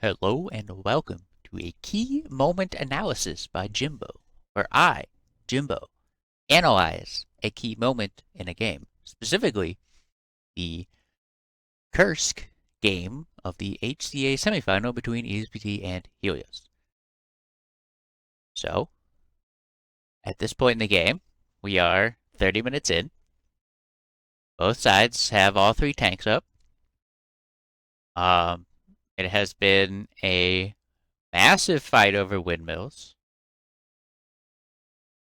Hello and welcome to a key moment analysis by Jimbo, where I, Jimbo, analyze a key moment in a game, specifically the Kursk game of the HCA semifinal between ESPT and Helios. So, at this point in the game, we are 30 minutes in. Both sides have all three tanks up. It has been a massive fight over windmills.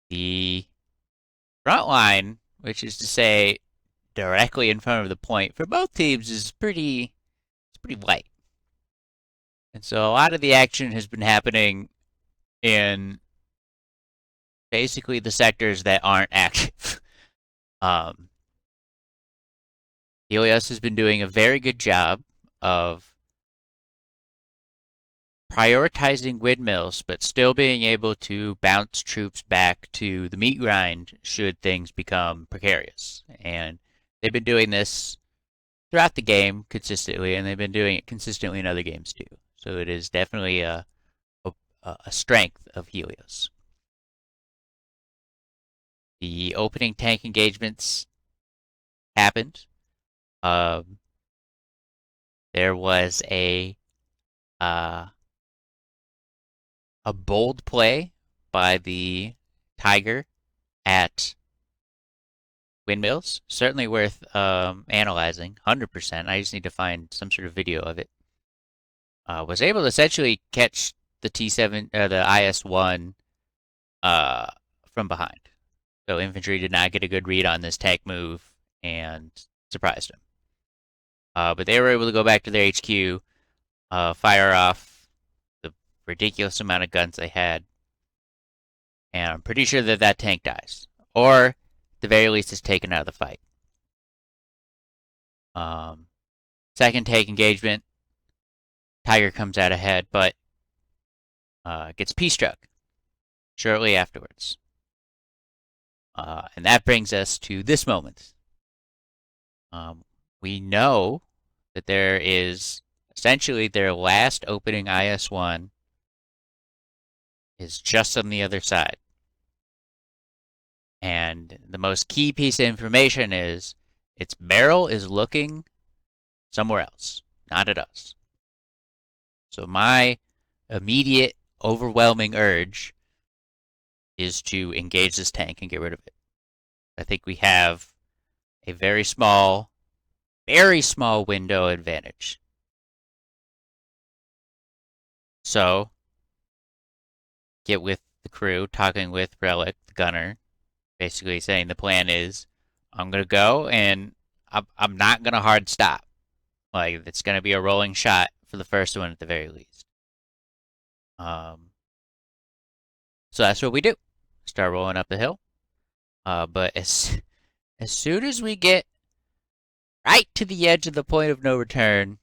The front line, which is to say directly in front of the point for both teams, is pretty light. And so a lot of the action has been happening in basically the sectors that aren't active. um, Helios has been doing a very good job of prioritizing windmills, but still being able to bounce troops back to the meat grind should things become precarious. And they've been doing this throughout the game consistently, and they've been doing it consistently in other games too. So it is definitely a strength of Helios. The opening tank engagements happened. There was a bold play by the Tiger at windmills. Certainly worth analyzing, 100%. I just need to find some sort of video of it. Was able to essentially catch the T7, the IS-1 from behind. So infantry did not get a good read on this tank move and surprised him. But they were able to go back to their HQ, fire off the ridiculous amount of guns they had, and I'm pretty sure that that tank dies, or at the very least is taken out of the fight. Second tank engagement, Tiger comes out ahead, but gets P-struck shortly afterwards. And that brings us to this moment. We know that there is essentially their last opening IS-1 is just on the other side. And the most key piece of information is its barrel is looking somewhere else, not at us. So my immediate, overwhelming urge is to engage this tank and get rid of it. I think we have a very small window advantage. So, get with the crew, talking with Relic, the gunner, basically saying the plan is, I'm going to go and I'm not going to hard stop. Like, it's going to be a rolling shot for the first one at the very least. So that's what we do. Start rolling up the hill. But as soon as we get right to the edge of the point of no return,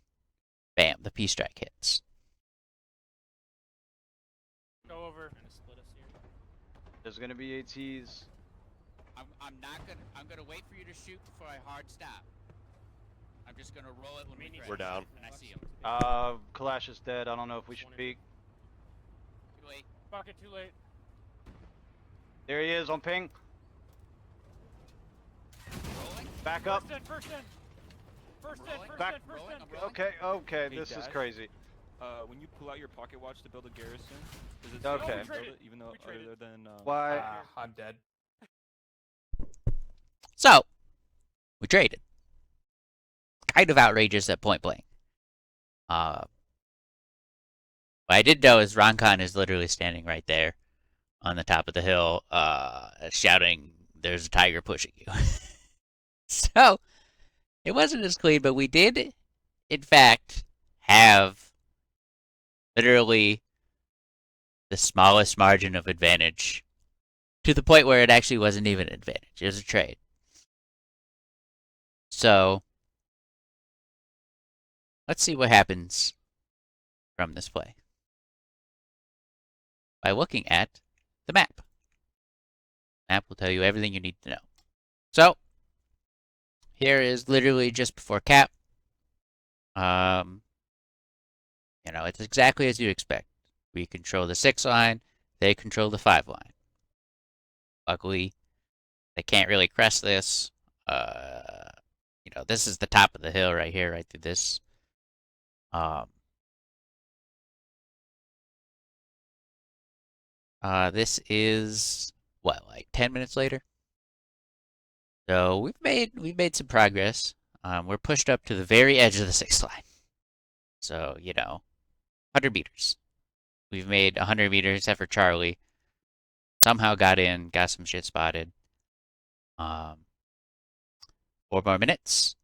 bam, the P-strike hits. Go over. There's gonna be ATs. I'm gonna wait for you to shoot before I hard stop. I'm just gonna roll it when we crash. We're down. And I see him. Kalash is dead. I don't know if we should peek. Too late. Fuck it, too late. There he is on ping. Rolling. Back up. First in. First in. Back. I'm rolling. Okay, Hey, this is Dad. crazy. When you pull out your pocket watch to build a garrison, does it Okay. say to build traded. it, even though We traded. other than Why? I'm dead. So, we traded. Kind of outrageous at point blank. What I did know is Roncon is literally standing right there on the top of the hill, shouting, "There's a tiger pushing you." So, it wasn't as clean, but we did, in fact, have literally the smallest margin of advantage to the point where it actually wasn't even an advantage. It was a trade. So, let's see what happens from this play by looking at the map. The map will tell you everything you need to know. So, here is literally just before cap. You know, it's exactly as you expect. We control the 6 line, they control the 5 line. Luckily, they can't really crest this. You know, this is the top of the hill right here, right through this. Um, this is what, like 10 minutes later. So we've made some progress. We're pushed up to the very edge of the 6th line. So you know, 100 meters. We've made 100 meters except for Charlie. Somehow got in, got some shit spotted. Um, 4 more minutes.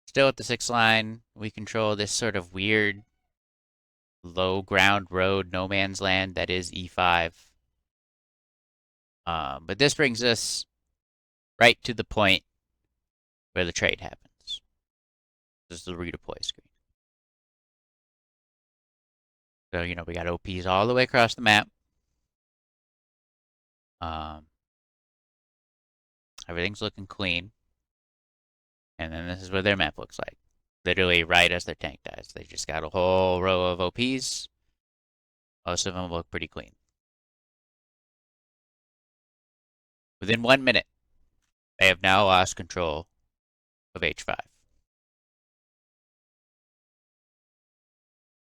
Still at the 6th line. We control this sort of weird low ground road, no man's land that is E5. But this brings us right to the point where the trade happens. This is the redeploy screen. So, you know, we got OPs all the way across the map. Everything's looking clean. And then this is what their map looks like. Literally right as their tank dies. They just got a whole row of OPs. Most of them look pretty clean. Within 1 minute, they have now lost control of H5.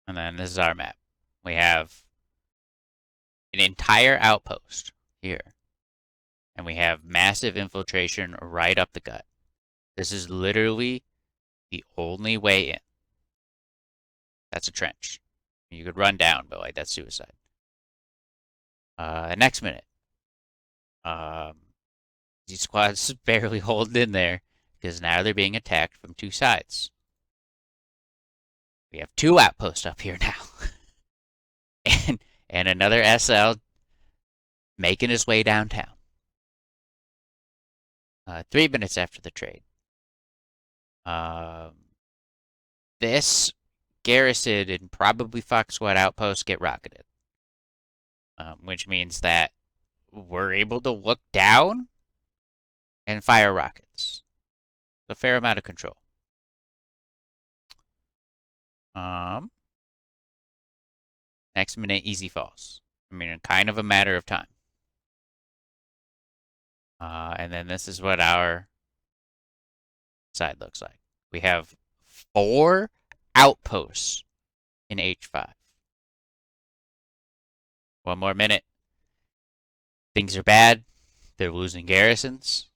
And then this is our map. We have an entire outpost here. And we have massive infiltration right up the gut. This is literally the only way in. That's a trench. You could run down, but like that's suicide. Next minute. These squads barely holding in there because now they're being attacked from two sides. We have two outposts up here now. and another SL making his way downtown. 3 minutes after the trade. This garrison and probably Fox Squad outpost get rocketed. Which means that we're able to look down and fire rockets. A fair amount of control. Next minute, easy falls. I mean, kind of a matter of time. And then this is what our side looks like. We have 4 outposts in H5. 1 more minute. Things are bad. They're losing garrisons.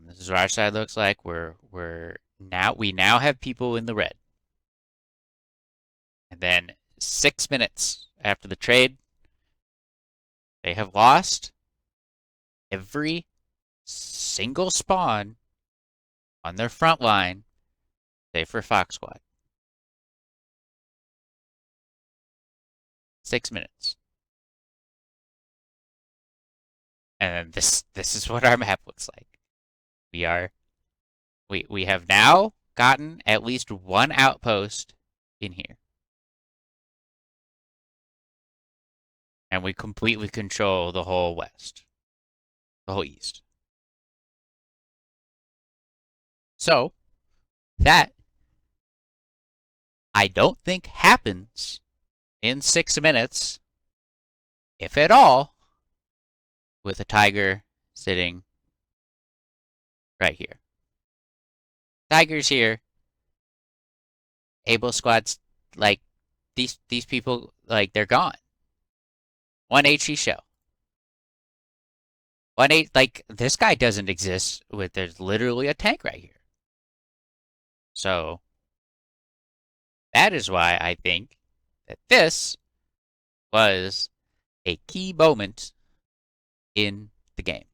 This is what our side looks like. We now have people in the red. And then 6 minutes after the trade, they have lost every single spawn on their front line, save for Fox Squad. 6 minutes. And this is what our map looks like. We have now gotten at least 1 outpost in here. And we completely control the whole west. The whole east. So, that I don't think happens in 6 minutes, if at all, with a tiger sitting right here. Tiger's here. Able squads, like, these people, like, they're gone. 1 HE shell. 1 like, this guy doesn't exist there's literally a tank right here. So, that is why I think that this was a key moment in the game.